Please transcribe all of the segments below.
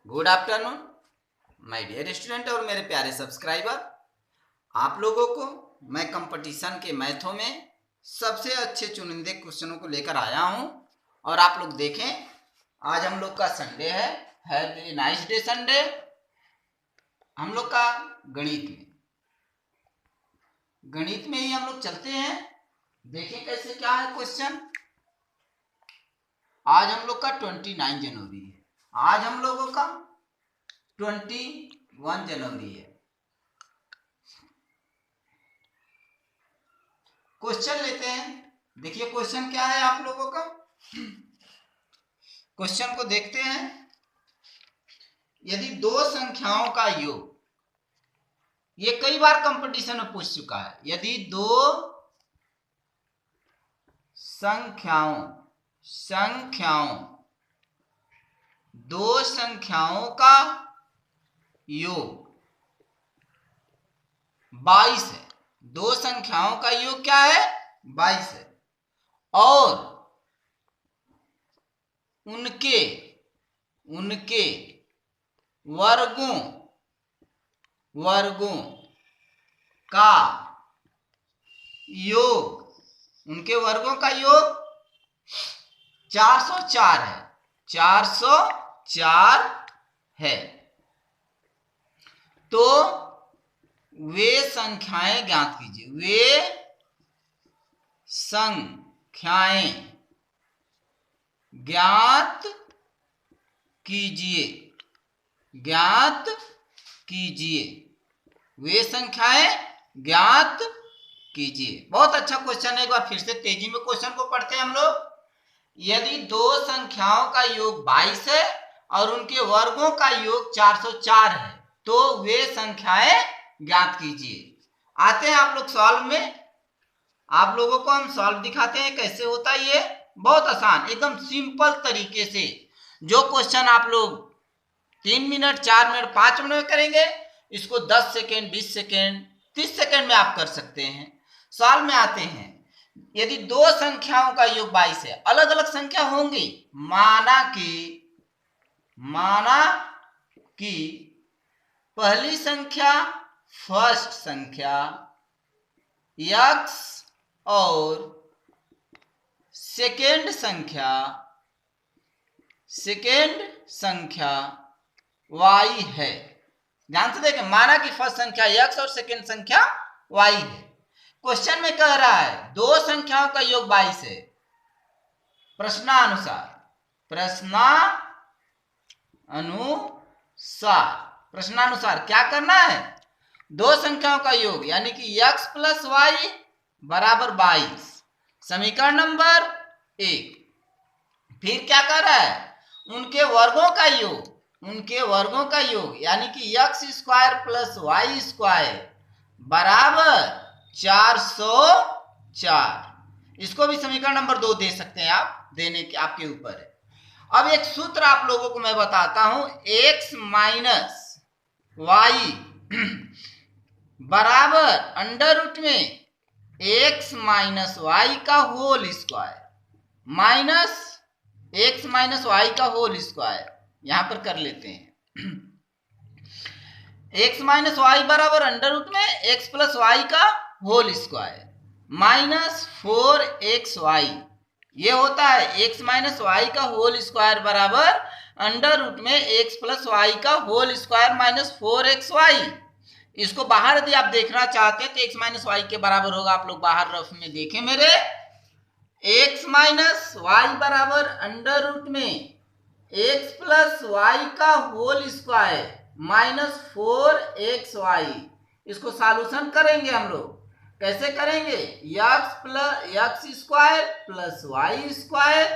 Good afternoon my dear student और मेरे प्यारे सब्सक्राइबर। आप लोगों को मैं कंपटीशन के मैथों में सबसे अच्छे चुनिंदे क्वेश्चनों को लेकर आया हूं। और आप लोग देखें, आज हम लोग का संडे है। Have a nice day Sunday. हम लोग का गणित में ही हम लोग चलते हैं। देखें कैसे क्या है क्वेश्चन। आज हम लोग का 29 जनवरी है। आज हम लोगों का 21 जनवरी है। क्वेश्चन लेते हैं। देखिए क्वेश्चन क्या है आप लोगों का। क्वेश्चन को देखते हैं। यदि दो संख्याओं का योग, ये कई बार कंपटीशन में पूछ चुका है। यदि दो संख्याओं का योग 22 है। दो संख्याओं का योग क्या है? 22 है। और उनके वर्गों का योग, उनके वर्गों का योग 404 है। 404 है। तो वे संख्याएं ज्ञात कीजिए। वे संख्याएं ज्ञात कीजिए। वे संख्याएं ज्ञात कीजिए। बहुत अच्छा क्वेश्चन है। एक बार फिर से तेजी में क्वेश्चन को पढ़ते हैं हम लोग। यदि दो संख्याओं का योग 22 है और उनके वर्गों का योग 404 है तो वे संख्याएं ज्ञात कीजिए। आते हैं आप लोग सॉल्व में। आप लोगों को हम सॉल्व दिखाते हैं कैसे होता है। ये बहुत आसान, एकदम सिंपल तरीके से जो क्वेश्चन आप लोग 3 मिनट, 4 मिनट, 5 मिनट में करेंगे, इसको 10 सेकेंड, 20 सेकेंड, 30 सेकेंड में आप कर सकते हैं। सॉल्व में आते हैं। यदि दो संख्याओं का योग 22 है, अलग अलग संख्या होंगी। माना कि पहली संख्या, फर्स्ट संख्या x और सेकेंड संख्या y है। ध्यान से देखें, माना कि फर्स्ट संख्या x और सेकेंड संख्या y है। क्वेश्चन में कह रहा है दो संख्याओं का योग 22 है। प्रश्नानुसार क्या करना है? दो संख्याओं का योग यानी कि x प्लस y बराबर 22, समीकरण नंबर 1। फिर क्या कर रहा है? उनके वर्गों का योग यानी कि x square plus y square बराबर 404। इसको भी समीकरण नंबर 2 दे सकते हैं आप, देने के आपके ऊपर है। अब एक सूत्र आप लोगों को मैं बताता हूं। x माइनस y बराबर अंडर रूट में x माइनस y का whole square minus x minus y का होल स्क्वायर। यहां पर कर लेते हैं। x माइनस y बराबर अंडर रूट में x प्लस y का होल स्क्वायर माइनस 4xy। ये होता है x माइनस y का होल स्क्वायर बराबर अंडर रूट में x प्लस y का होल स्क्वायर माइनस 4xy। इसको बाहर यदि आप देखना चाहते हैं तो x माइनस y के बराबर होगा। आप लोग बाहर रफ में देखें मेरे, x माइनस y बराबर अंडर रूट में x प्लस y का होल स्क्वायर माइनस 4xy। इसको सॉल्यूशन करेंगे हम लोग। कैसे करेंगे? x square plus y square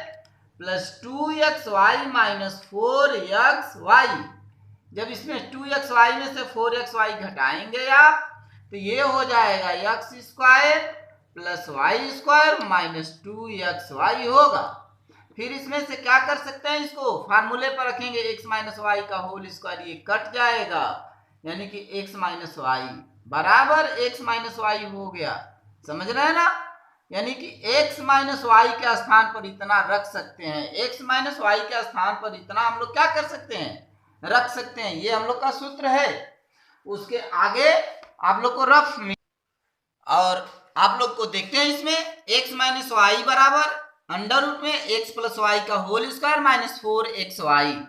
plus 2xy minus 4xy। जब इसमें 2xy में से 4xy घटाएंगे आप तो ये हो जाएगा x square plus y square minus 2xy होगा। फिर इसमें से क्या कर सकते हैं? इसको फार्मूले पर रखेंगे। x माइनस y का होल स्क्वायर ये कट जाएगा यानी कि x माइनस y बराबर x माइनस y हो गया। समझ रहे हैं ना? यानी कि x माइनस वाई के स्थान पर इतना रख सकते हैं। x माइनस वाई के स्थान पर इतना हम लोग क्या कर सकते हैं? रख सकते हैं। ये हम लोग का सूत्र है। उसके आगे आप लोग को रफ में और आप लोग को देखते हैं इसमें x माइनस वाई बराबर अंडर रूट में x प्लस वाई का होल स्क्वायर माइनस 4xy।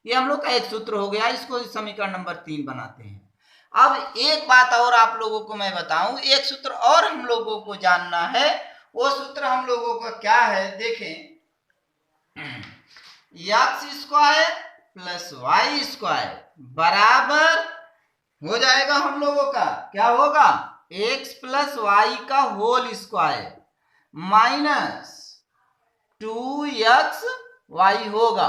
ये हम लोग का एक सूत्र हो गया। इसको समीकरण नंबर 3 बनाते हैं। अब एक बात और आप लोगों को मैं बताऊं, एक सूत्र और हम लोगों को जानना है। वो सूत्र हम लोगों का क्या है, देखें, x square plus y square बराबर हो जाएगा हम लोगों का, क्या होगा, एक्स प्लस वाई का whole square minus 2x y होगा।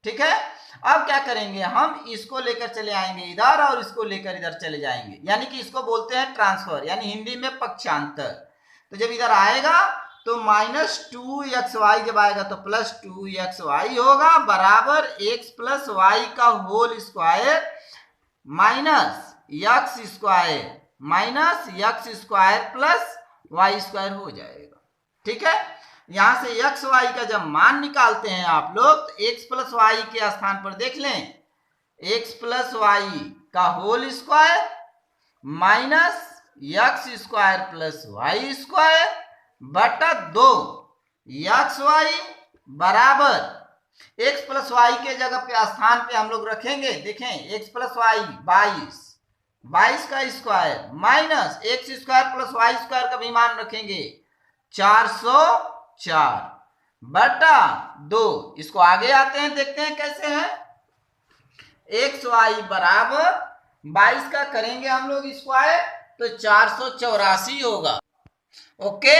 ठीक है। अब क्या करेंगे, हम इसको लेकर चले आएंगे इधर और इसको लेकर इधर चले जाएंगे, यानी कि इसको बोलते हैं ट्रांसफर, यानी हिंदी में पक्षांतर। तो जब इधर आएगा तो माइनस 2xy, जब आएगा तो प्लस 2xy होगा बराबर x प्लस वाई का whole square minus x square plus y square हो जाएगा। ठीक है। यहां से एक्स वाई का जब मान निकालते हैं आप लोग, तो एक्स प्लस वाई के स्थान पर देख लें, एक्स प्लस वाई का whole square minus x square plus y square बटा 2 एक्स वाई बराबर एक्स प्लस वाई के जगह पे स्थान पे हम लोग रखेंगे, देखें, एक्स प्लस वाई 22 का square minus x square plus y square का भी मान रखेंगे 404 बटा 2। इसको आगे आते हैं, देखते हैं कैसे है। एक्स वाई बराबर 22 का करेंगे हम लोग स्क्वायर तो 484 होगा। ओके,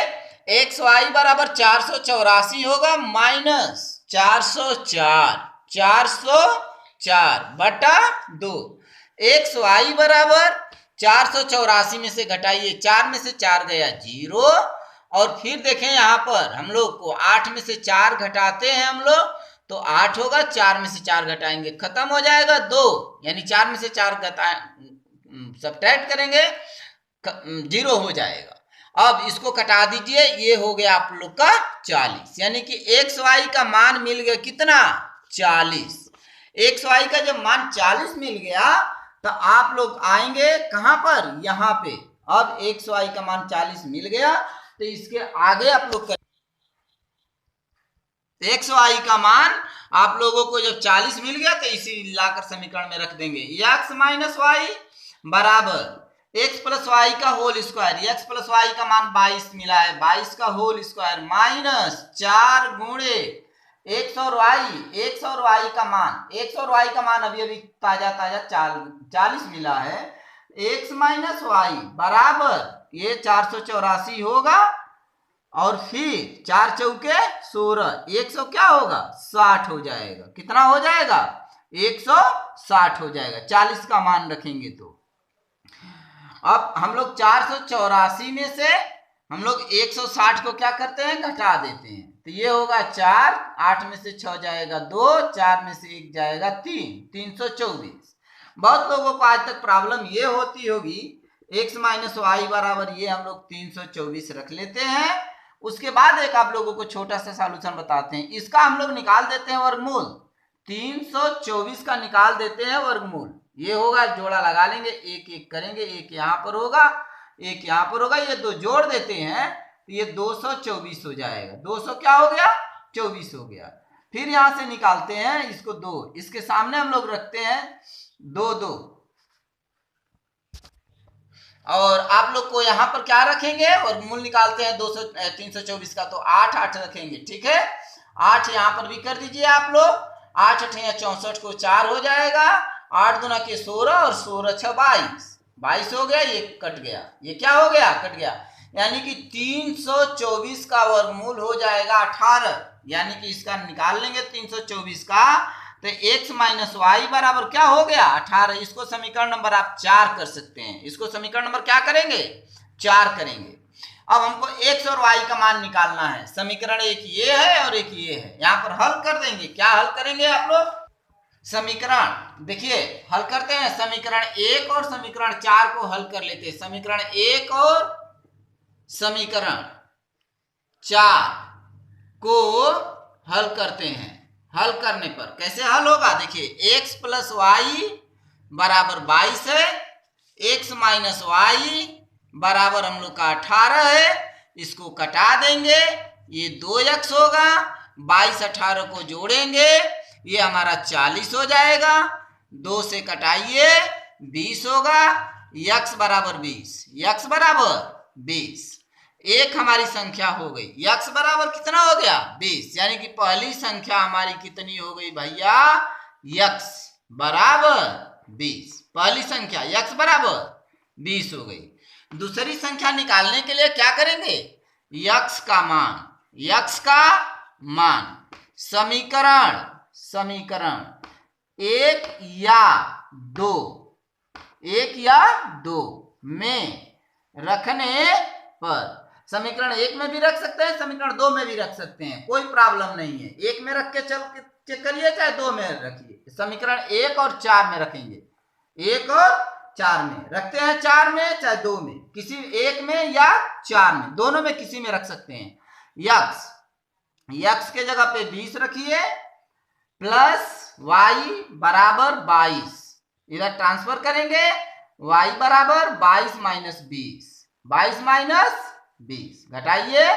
एक्स वाई बराबर 484 होगा माइनस 404 बटा 2। एक्स वाई बराबर 484 में से घटाइए, 4 में से 4 गया 0, और फिर देखें यहाँ पर हम लोग को 8 में से 4 घटाते हैं हम लोग तो 8 होगा, 4 में से 4 घटाएंगे खत्म हो जाएगा 2, यानी 4 में से 4 सब्ट्रैक्ट करेंगे 0 हो जाएगा। अब इसको कटा दीजिए, ये हो गया आप लोग का 40, यानी कि एक्स वाई का मान मिल गया कितना, 40। एक्स वाई का जब मान 40 मिल गया तो आप लोग आएंगे कहां पर, यहां पे। अब एक्स वाई का मान 40 मिल गया तो इसके आगे आप लोग एक्स वाई का मान आप लोगों को जब 40 मिल गया तो इसी लाकर समीकरण में रख देंगे। एक्स माइनस वाई बराबर एक्स प्लस वाई का whole square, x plus y का मान 22 मिला है, 22 का होल स्क्वायर माइनस 4 गुणे एक्स और वाई का मान, एक्स और वाई का मान अभी अभी ताजा 40 मिला है, एक्स माइनस वाई बराबर ये 484 होगा, और फिर 4 चौके 16, 100 क्या होगा 60 हो जाएगा। कितना हो जाएगा 160 हो जाएगा, 40 का मान रखेंगे तो। अब हम लोग 484 में से हम लोग 160 को क्या करते हैं, घटा देते हैं, तो ये होगा 4, 8 में से 6 जाएगा 2, 4 में से 1 जाएगा 3, 324। बहुत लोगों को आज तक प्रॉब्लम ये होती होगी, x माइनस वाई बराबर ये हम लोग 324 रख लेते हैं। उसके बाद एक आप लोगों को छोटा सा सॉल्यूशन बताते हैं, इसका हम लोग निकाल देते हैं वर्गमूल, 324 का निकाल देते हैं वर्गमूल। ये होगा, जोड़ा लगा लेंगे, एक एक करेंगे, एक यहाँ पर होगा, एक यहाँ पर होगा, ये दो जोड़ देते हैं तो ये 224 हो जाएगा। 200 क्या हो गया 24 हो गया। फिर यहां से निकालते हैं इसको 2, इसके सामने हम लोग रखते हैं 2 2, और आप लोग को यहाँ पर क्या रखेंगे, वर्गमूल निकालते हैं 324 का, तो 8 8 रखेंगे। ठीक है, 8 यहाँ पर भी कर दीजिए आप लोग, 8 8 64 को 4 हो जाएगा, 8 दूना के 16 और 16 6 22 हो गया, ये कट गया, ये क्या हो गया, कट गया, यानी कि 324 का वर्गमूल हो जाएगा 18, यानी कि इसका निकाल लेंगे 324 का, तो x माइनस वाई बराबर क्या हो गया 18। इसको समीकरण नंबर आप 4 कर सकते हैं, इसको समीकरण नंबर क्या करेंगे 4 करेंगे। अब हमको x और y का मान निकालना है, समीकरण एक ये है और एक ये है, यहाँ पर हल कर देंगे। क्या हल करेंगे आप लोग, समीकरण देखिए हल करते हैं, समीकरण 1 और समीकरण 4 को हल कर लेते हैं। समीकरण 1 और समीकरण 4 को हल करते हैं। हल करने पर कैसे हल होगा, देखिए x प्लस वाई बराबर 22 है, x माइनस वाई बराबर हम लोग का 18 है, इसको कटा देंगे, ये 2x होगा, 22 18 को जोड़ेंगे, ये हमारा 40 हो जाएगा, 2 से कटाइए 20 होगा, x बराबर 20, x बराबर 20, एक हमारी संख्या हो गई, x बराबर कितना हो गया 20, यानी कि पहली संख्या हमारी कितनी हो गई भैया, x बराबर 20, पहली संख्या x बराबर 20 हो गई। दूसरी संख्या निकालने के लिए क्या करेंगे, x का मान समीकरण 1 या 2 में रखने पर, समीकरण 1 में भी रख सकते हैं, समीकरण 2 में भी रख सकते हैं, कोई प्रॉब्लम नहीं है, 1 में रख के चेक करिए चाहे 2 में रखिए, समीकरण 1 और 4 में रखेंगे, 1 और 4 में रखते हैं, 4 में चाहे 2 में, किसी 1 में या 4 में, दोनों में किसी में रख सकते हैं। x के जगह पे 20 रखिए प्लस y बराबर 22, इधर ट्रांसफर करेंगे, y बराबर 22 माइनस 20 घटाइए,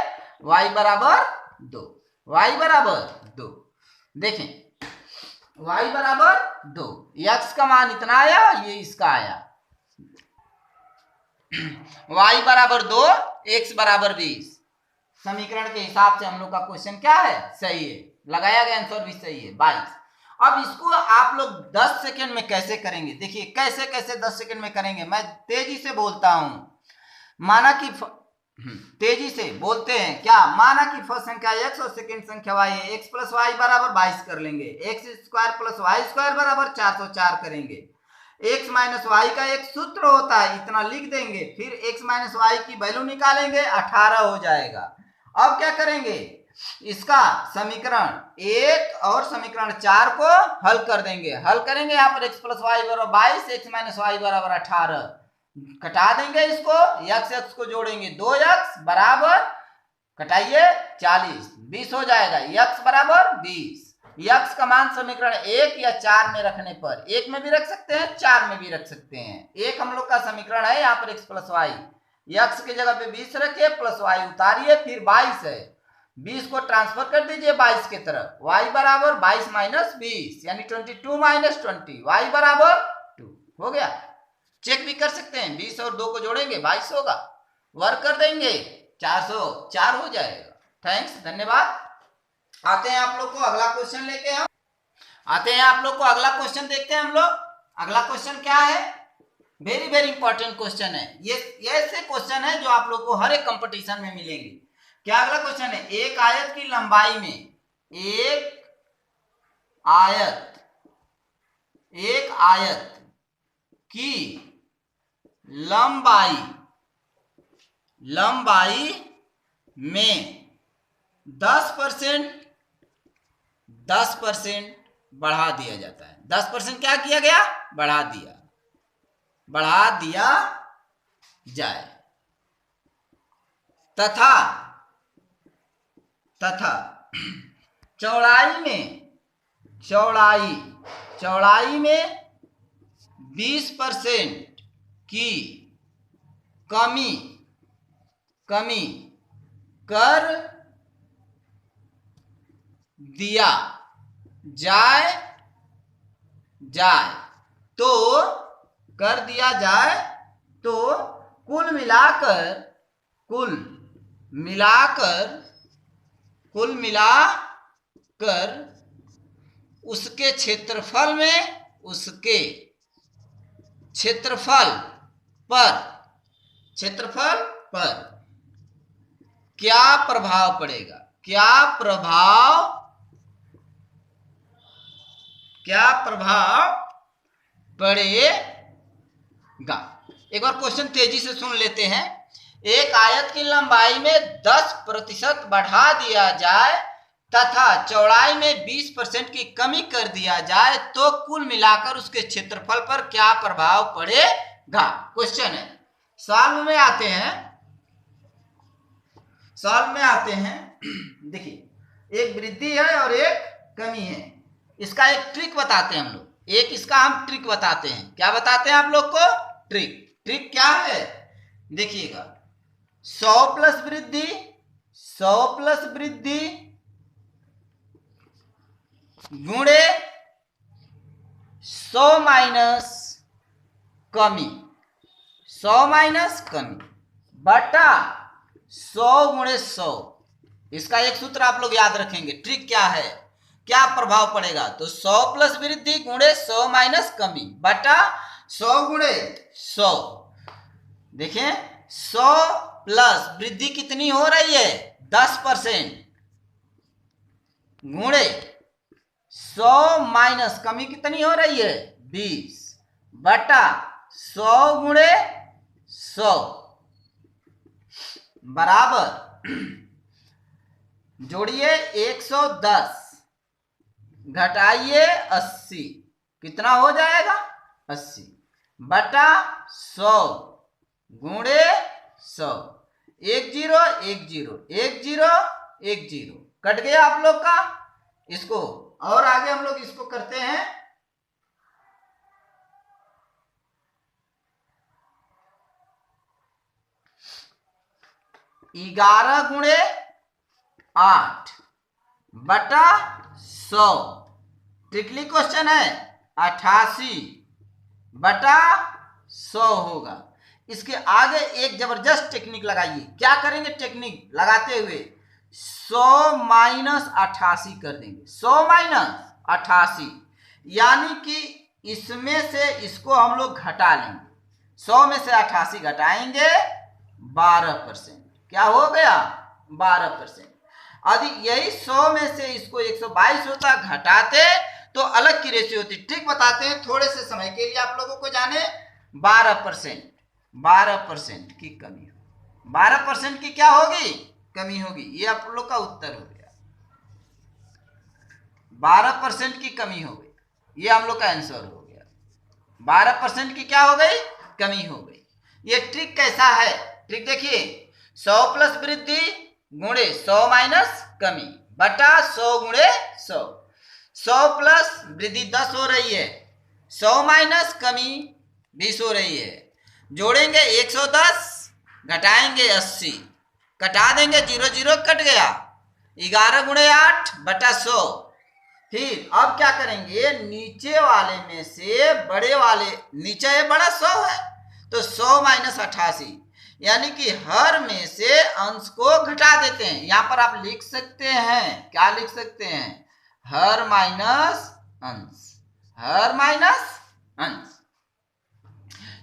y बराबर 2, देखें y बराबर 2, x का मान इतना आया, ये इसका आया, y बराबर 2, x बराबर 20, समीकरण के हिसाब से हम लोग का क्वेश्चन क्या है, सही है, लगाया गया आंसर भी सही है 22। अब इसको आप लोग 10 सेकंड में कैसे करेंगे, देखिए कैसे 10 सेकंड में करेंगे, मैं तेजी से बोलता हूं, माना कि तेजी से बोलते हैं, क्या माना कि फर्स्ट संख्या x और सेकंड संख्या y है, x प्लस वाई बराबर 22 कर लेंगे, x square plus y square बराबर 404 करेंगे, x माइनस वाई का एक सूत्र होता है, इतना लिख देंगे, फिर x माइनस वाई की वैल्यू निकालेंगे, 18 हो जाएगा। अब क्या करेंगे, इसका समीकरण 1 और समीकरण 4 को हल कर देंगे, हल करेंगे, यहाँ पर x प्लस वाई बराबर 22, x माइनस वाई बराबर 18, कटा देंगे इसको, x को जोड़ेंगे, 2x बराबर कटाइए 40, 20 हो जाएगा, x बराबर 20, x का मान समीकरण 1 या 4 में रखने पर, 1 में भी रख सकते हैं, 4 में भी रख सकते हैं, एक हम लोग का समीकरण है, यहाँ पर x प्लस वाई, x की जगह पे 20 रखिए, प्लस y उतारिए, फिर 22 है, 20 को ट्रांसफर कर दीजिए 22 की तरफ, y बराबर 22 माइनस 20 यानी 22 माइनस 20, y बराबर 2 हो गया। चेक भी कर सकते हैं, 20 और 2 को जोड़ेंगे 22 होगा, वर्क कर देंगे 404 हो जाएगा। थैंक्स, धन्यवाद। आते हैं आप लोग को अगला क्वेश्चन लेके, हम आते हैं आप लोग को अगला क्वेश्चन देखते हैं हम लोग। अगला क्वेश्चन क्या है, वेरी वेरी इंपॉर्टेंट क्वेश्चन है, ये ऐसे क्वेश्चन है जो आप लोग को हर एक कंपटीशन में मिलेंगे। क्या अगला क्वेश्चन है, एक आयत की लंबाई में एक आयत की लंबाई में 10% बढ़ा दिया जाता है, 10% क्या किया गया, बढ़ा दिया जाए, तथा चौड़ाई में 20% की कमी कर दिया जाए तो कुल मिलाकर उसके क्षेत्रफल पर क्या प्रभाव पड़ेगा, एक बार क्वेश्चन तेजी से सुन लेते हैं। एक आयत की लंबाई में 10% बढ़ा दिया जाए तथा चौड़ाई में 20% की कमी कर दिया जाए तो कुल मिलाकर उसके क्षेत्रफल पर क्या प्रभाव पड़ेगा, क्वेश्चन है। सॉल्व में आते हैं। देखिए, एक वृद्धि है और एक कमी है। इसका एक ट्रिक बताते हैं हम लोग, एक इसका हम ट्रिक बताते हैं। क्या बताते हैं आप लोग को? ट्रिक। ट्रिक क्या है देखिएगा, 100 प्लस वृद्धि, 100 प्लस वृद्धि गुणे 100 माइनस कमी, 100 माइनस कमी बटा 100 गुणे 100। इसका एक सूत्र आप लोग याद रखेंगे। ट्रिक क्या है, क्या प्रभाव पड़ेगा? तो 100 प्लस वृद्धि गुणे 100 माइनस कमी बटा 100 गुणे 100। देखें 100 प्लस वृद्धि कितनी हो रही है? 10% गुणे 100 माइनस कमी कितनी हो रही है? 20 बटा 100 गुणे 100 बराबर, जोड़िए 110 घटाइए 80, कितना हो जाएगा? 80 बटा 100 गुणे 100। 1 0 1 0 1 0 1 0 कट गया आप लोग का। इसको और आगे हम लोग इसको करते हैं। 11 गुणे 8 बटा 100। ट्रिकली क्वेश्चन है, 88 बटा 100 होगा। इसके आगे एक जबरदस्त टेक्निक लगाइए। क्या करेंगे टेक्निक लगाते हुए? 100 माइनस 88 कर देंगे। 100 माइनस 88 यानी कि इसमें से इसको हम लोग घटा लेंगे। 100 में से 88 घटाएंगे 12%। क्या हो गया? 12%। यदि यही 100 में से इसको 122 होता, घटाते तो अलग की रेशियो होती। ट्रिक बताते हैं थोड़े से समय के लिए आप लोगों को जाने। 12% की कमी, 12% की क्या होगी? कमी होगी। ये आप लोग का उत्तर हो गया, 12% की कमी हो गई। ये हम लोग का आंसर हो गया, 12% की क्या हो गई? कमी हो गई। ये ट्रिक कैसा है? ट्रिक देखिए, 100 प्लस वृद्धि गुणे 100 माइनस कमी बटा 100 गुणे 100। 100 प्लस वृद्धि 10 हो रही है, 100 माइनस कमी 20 हो रही है। जोड़ेंगे 110 घटाएंगे 80, कटा देंगे 0 0 कट गया। 11 गुणे 8 बटा 100। फिर अब क्या करेंगे? नीचे वाले में से बड़े वाले, नीचे बड़ा 100 है तो 100 माइनस 88 यानी कि हर में से अंश को घटा देते हैं। यहां पर आप लिख सकते हैं, क्या लिख सकते हैं? हर माइनस अंश, हर माइनस अंश।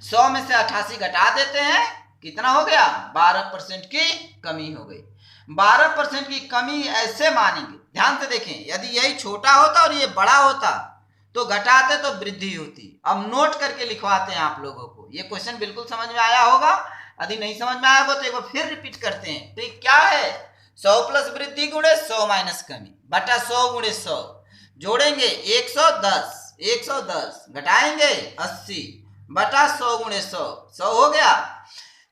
100 में से 88 घटा देते हैं, कितना हो गया? 12% की कमी हो गई। 12% की कमी ऐसे मानेंगे, ध्यान से देखें, यदि यही छोटा होता और ये बड़ा होता तो घटाते तो वृद्धि होती। अब नोट करके लिखवाते हैं आप लोगों को। ये क्वेश्चन बिल्कुल समझ में आया होगा। यदि नहीं समझ में आया हो तो एक बार फिर रिपीट करते हैं। तो क्या है? 100 प्लस वृद्धि गुणे 100 माइनस कमी बटा 100 गुणे 100। जोड़ेंगे 110, 110 घटाएंगे 80 बटा 100 गुणे 100। 100 हो गया।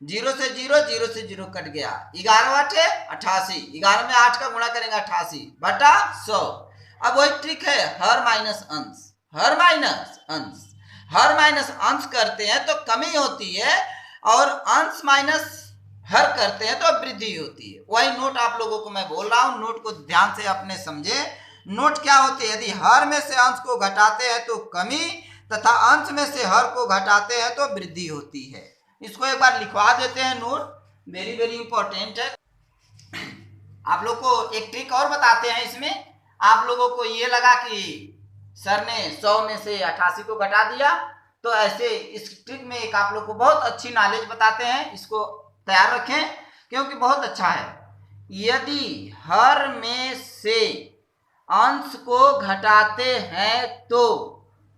0 से 0, 0 से 0 कट गया। 11 8 88, 11 में 8 का गुणा करेंगे 88 बटा 100। अब वही ट्रिक है, हर माइनस अंश, हर माइनस अंश। हर माइनस अंश करते हैं तो कमी होती है और अंश माइनस हर करते हैं तो वृद्धि होती है। वही नोट आप लोगों को मैं बोल रहा हूं, नोट को ध्यान से अपने समझे। नोट क्या होती है? यदि हर में से अंश को घटाते हैं तो कमी, तथा अंश में से हर को घटाते हैं तो वृद्धि होती है। इसको एक बार लिखवा देते हैं नोट, वेरी वेरी इंपॉर्टेंट है। आप लोग को एक ट्रिक और बताते हैं। इसमें आप लोगों को ये लगा कि सर ने 100 में से 88 को घटा दिया, तो ऐसे इस ट्रिक में एक आप लोग को बहुत अच्छी नॉलेज बताते हैं। इसको तैयार रखें क्योंकि बहुत अच्छा है। यदि हर में से अंश को घटाते हैं तो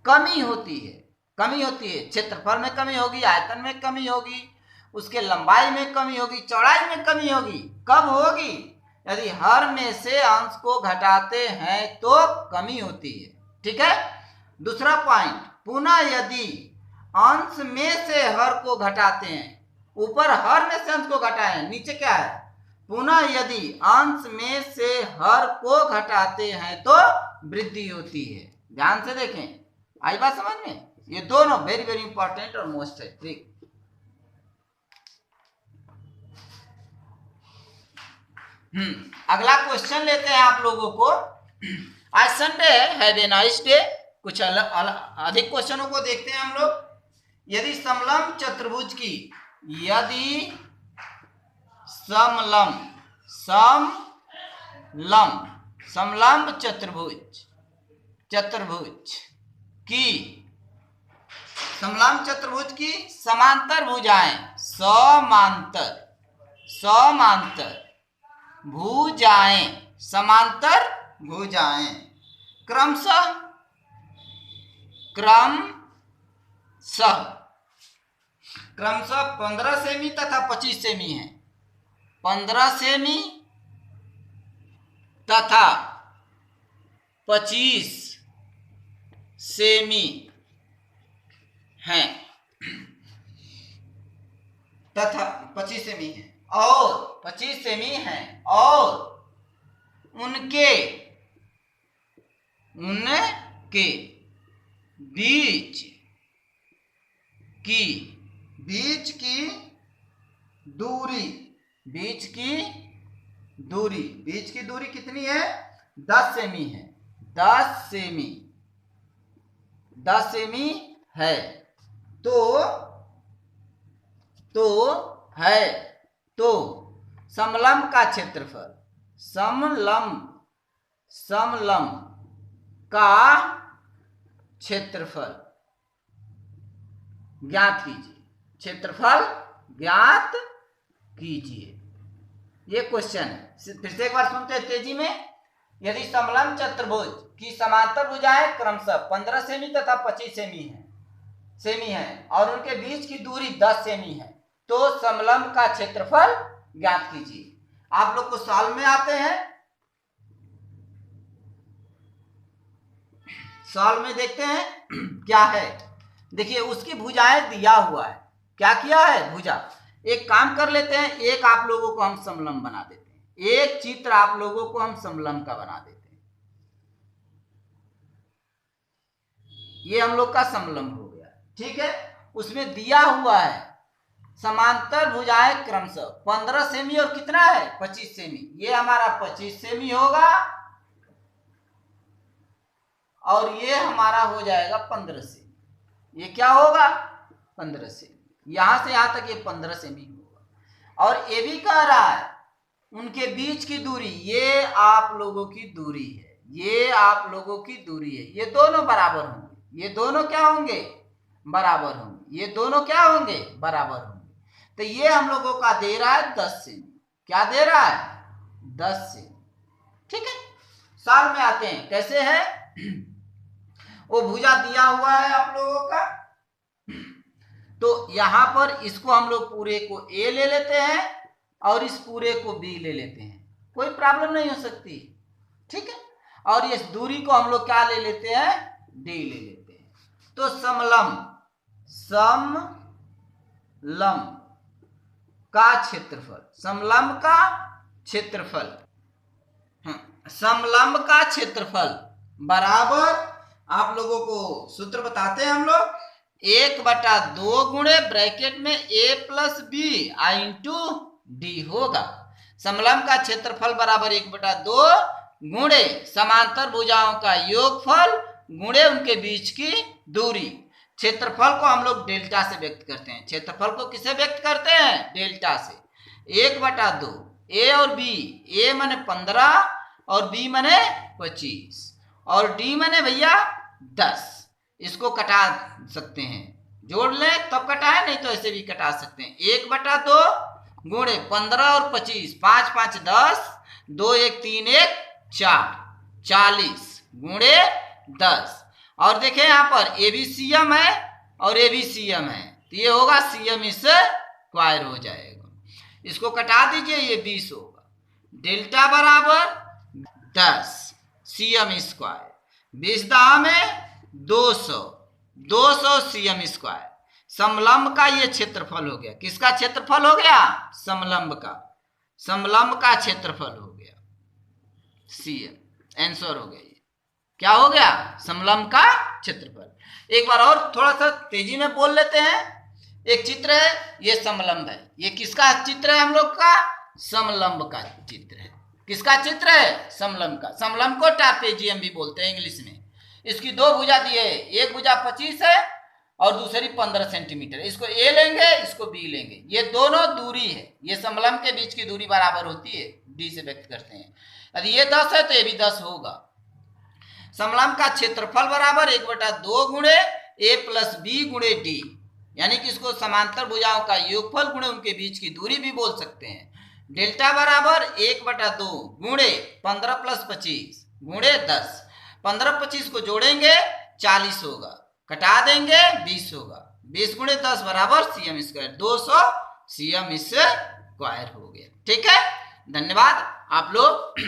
कमी होती है, कमी होती है। क्षेत्रफल में कमी होगी, आयतन में कमी होगी, उसके लंबाई में कमी होगी, चौड़ाई में कमी होगी। कब होगी? यदि हर में से अंश को घटाते हैं तो कमी होती है। ठीक है। दूसरा पॉइंट, पुनः यदि अंश में से हर को घटाते हैं, ऊपर हर में से अंश को घटाए, नीचे क्या है? पुनः यदि अंश में से हर को घटाते हैं तो वृद्धि होती है। ध्यान से देखें, आई बात समझ में? ये दोनों वेरी वेरी इंपॉर्टेंट और मोस्ट है। ठीक, अगला क्वेश्चन लेते हैं आप लोगों को। आज संडे है, हैव ए नाइस डे। कुछ अधिक क्वेश्चनों को देखते हैं हम लोग। यदि समलंब चतुर्भुज की, यदि समलंब चतुर्भुज की समांतर भुजाएं समांतर भुजाएं क्रमशः 15 सेमी तथा 25 सेमी है। 15 सेमी तथा 25 सेमी हैं, और उनके बीच की दूरी कितनी है? 10 सेमी है। 10 सेमी है। तो समलंब का क्षेत्रफल, समलंब का क्षेत्रफल ज्ञात कीजिए। ये क्वेश्चन है, फिर से एक बार सुनते हैं तेजी में। यदि समलंब चतुर्भुज की समांतर भुजाएं क्रमशः 15 सेमी तथा 25 सेमी है और उनके बीच की दूरी 10 सेमी है, तो समलंब का क्षेत्रफल ज्ञात कीजिए। आप लोग को सॉल्व में आते हैं, सॉल्व में देखते हैं क्या है। देखिए, उसकी भुजाएं दिया हुआ है। क्या किया है? भुजा। एक काम कर लेते हैं, एक आप लोगों को हम समलंब बना देते हैं, एक चित्र आप लोगों को हम समलंब का बना देते हैं। ये हम लोग का समलंब हो गया, ठीक है। उसमें दिया हुआ है समांतर भुजाएं क्रमशः 15 सेमी और कितना है? 25 सेमी। ये हमारा 25 सेमी होगा और ये हमारा हो जाएगा 15 सेमी। ये क्या होगा? 15 सेमी। यहां से यहां तक ये 15 सेमी होगा। और ये भी कह रहा है उनके बीच की दूरी, ये आप लोगों की दूरी है, ये दोनों बराबर होंगे। ये दोनों क्या होंगे? बराबर होंगे। तो ये हम लोगों का दे रहा है 10 सेमी। क्या दे रहा है? 10 सेमी। ठीक है, सॉल्व में आते हैं। कैसे है? वो भुजा दिया हुआ है आप लोगों का, तो यहां पर इसको हम लोग पूरे को ए ले लेते हैं और इस पूरे को बी ले लेते हैं, कोई प्रॉब्लम नहीं हो सकती। ठीक है, और इस दूरी को हम लोग क्या ले लेते हैं? डी ले लेते हैं। तो समलंब का क्षेत्रफल, समलंब का क्षेत्रफल बराबर, आप लोगों को सूत्र बताते हैं हम लोग, 1/2 गुणे ब्रैकेट में a plus B I into D होगा। समलंब का क्षेत्रफल बराबर 1/2 गुणे समांतर भुजाओं का योगफल गुणे उनके बीच की दूरी। क्षेत्रफल को हम लोग डेल्टा से व्यक्त करते हैं। क्षेत्रफल को किसे व्यक्त करते हैं? डेल्टा से। 1/2 a और b, a माने 15 और b माने 25 और d माने भैया 10। इसको कटा सकते हैं, जोड़ लें तब कटाए, नहीं तो ऐसे भी कटा सकते हैं। 1/2 गुणे 15 और 25, 5 5 10, 2 1 3 1 4, 40 गुणे 10। और देखें यहाँ पर ए बी सी एम है और ए बी सी एम है, तो ये होगा CM स्क्वायर हो जाएगा। इसको कटा दीजिए, ये 20 होगा। डेल्टा बराबर 10 CM स्क्वायर, 20 दाह में 200 CM स्क्वायर। समलंब का ये क्षेत्रफल हो गया। किसका क्षेत्रफल हो गया? समलंब का। समलंब का क्षेत्रफल हो गया। CM आंसर हो गया। ये क्या हो गया? समलंब का क्षेत्रफल। एक बार और थोड़ा सा तेजी में बोल लेते हैं। एक चित्र है, ये समलंब है। ये किसका चित्र है? हम लोग का समलंब का चित्र है। किसका चित्र है? समलंब का। समलंब को ट्रापेजियम भी बोलते हैं इंग्लिश में। इसकी दो भुजा दी है, एक भुजा 25 है और दूसरी 15 सेंटीमीटर। इसको ए लेंगे, इसको बी लेंगे। ये दोनों दूरी है, ये समलंब के बीच की दूरी बराबर होती है, डी से व्यक्त करते हैं। यदि ये 10 है तो ये भी 10 होगा। समलंब का क्षेत्रफल बराबर 1/2 गुणे ए प्लस बी गुणे डी, यानी कि इसको समांतर भुजाओं का योगफल गुणे उनके बीच की दूरी भी बोल सकते हैं। डेल्टा बराबर 1/2 गुणे 15 प्लस 25 गुणे 10। 15 25 को जोड़ेंगे 40 होगा, कटा देंगे 20 होगा। 20 गुणे 10 बराबर CM स्क्वायर, 200 CM स्क्वायर हो गया। ठीक है, धन्यवाद। आप लोग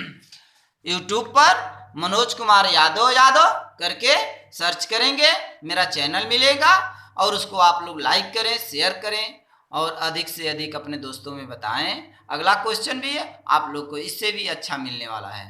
यूट्यूब पर मनोज कुमार यादव करके सर्च करेंगे, मेरा चैनल मिलेगा और उसको आप लोग लाइक करें, शेयर करें और अधिक से अधिक अपने दोस्तों में बताएं। अगला क्वेश्चन भी है, आप लोग को इससे भी अच्छा मिलने वाला है।